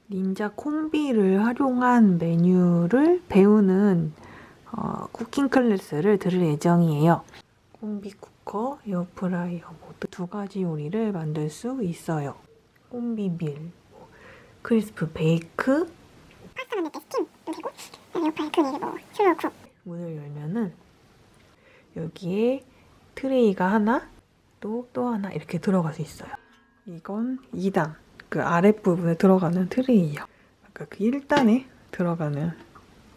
닌자 콤비를 활용한 메뉴를 배우는 쿠킹클래스를 들을 예정이에요. 콤비 쿠커, 에어프라이어 모두 2가지 요리를 만들 수 있어요. 콤비 밀, 크리스프 베이크, 파스타 만들 때 스팀도 되고 에어프라이어 그 슬로우 쿡. 문을 열면은 여기에 트레이가 하나, 또 하나 이렇게 들어갈 수 있어요. 이건 2단, 그 아랫부분에 들어가는 트레이예요. 아까 그 1단에 들어가는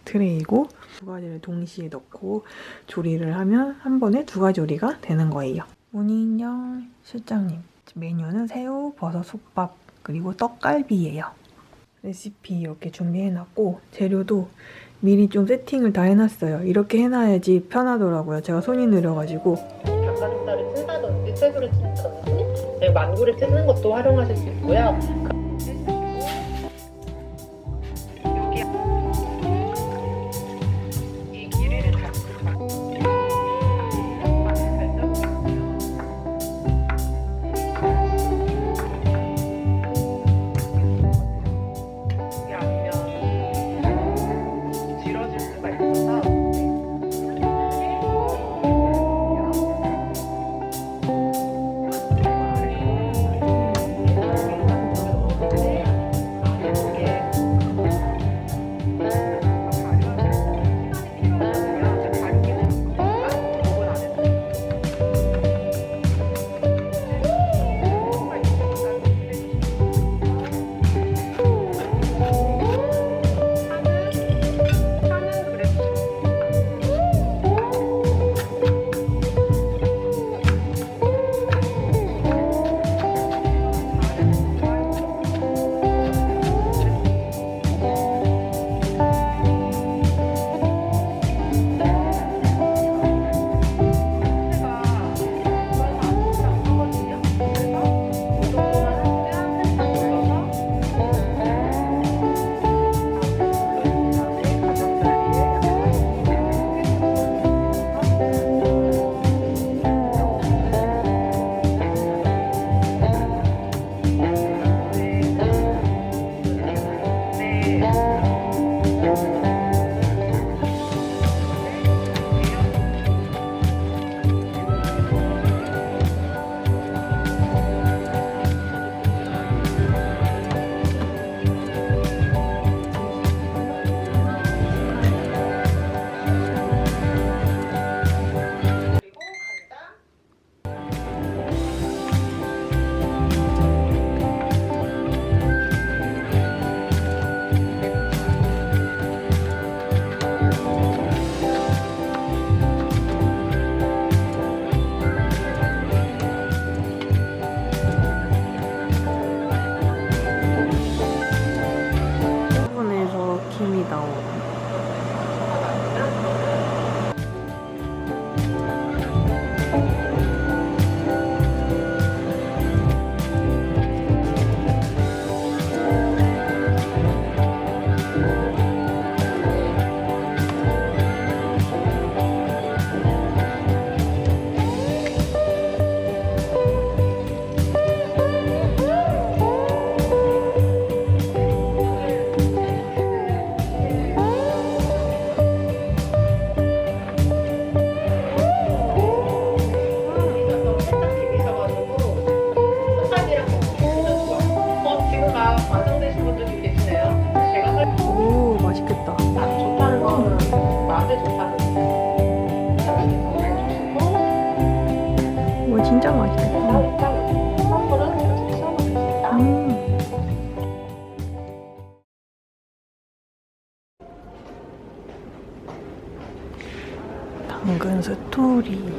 트레이고 2가지를 동시에 넣고 조리를 하면 한 번에 2가지 요리가 되는 거예요. 문인영 실장님, 메뉴는 새우, 버섯, 솥밥, 그리고 떡갈비예요. 레시피 이렇게 준비해놨고 재료도 미리 좀 세팅을 다 해놨어요. 이렇게 해놔야지 편하더라고요. 제가 손이 느려가지고. 닭가슴살을 찐다든지 채소를 찐다든지 만두를 찢는 것도 활용하실 수 있고요. 이 길이를 오븐에서 김이 나오고 진짜 맛있겠다. 당근 스토리.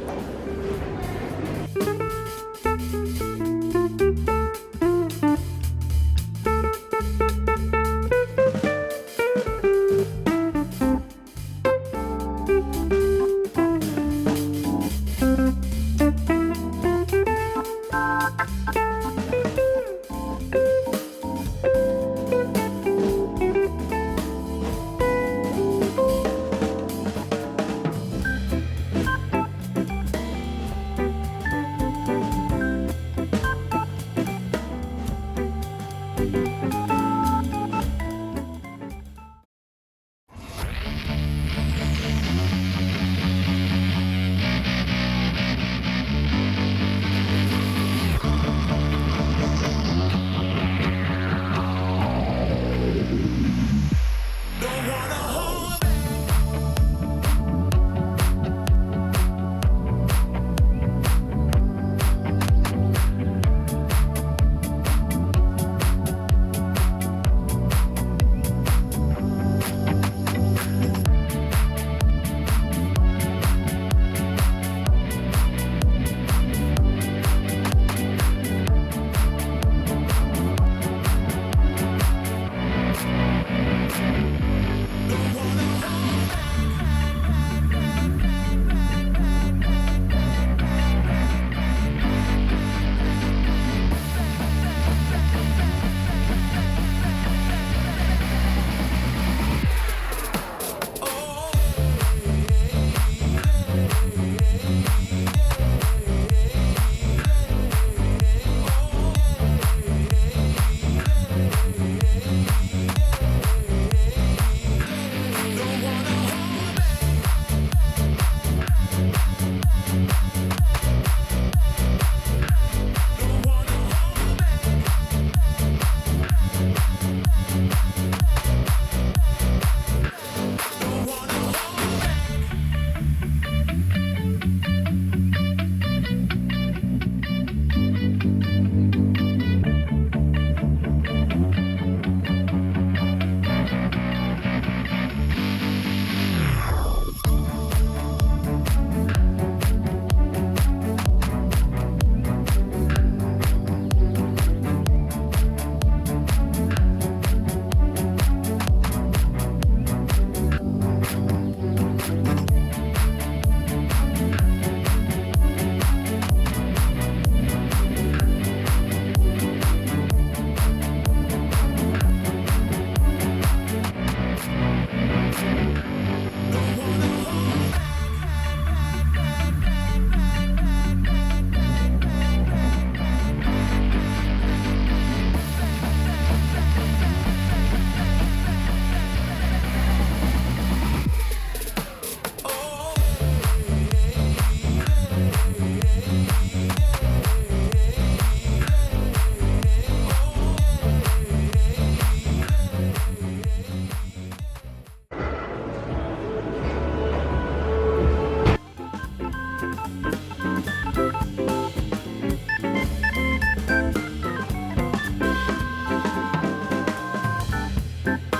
네.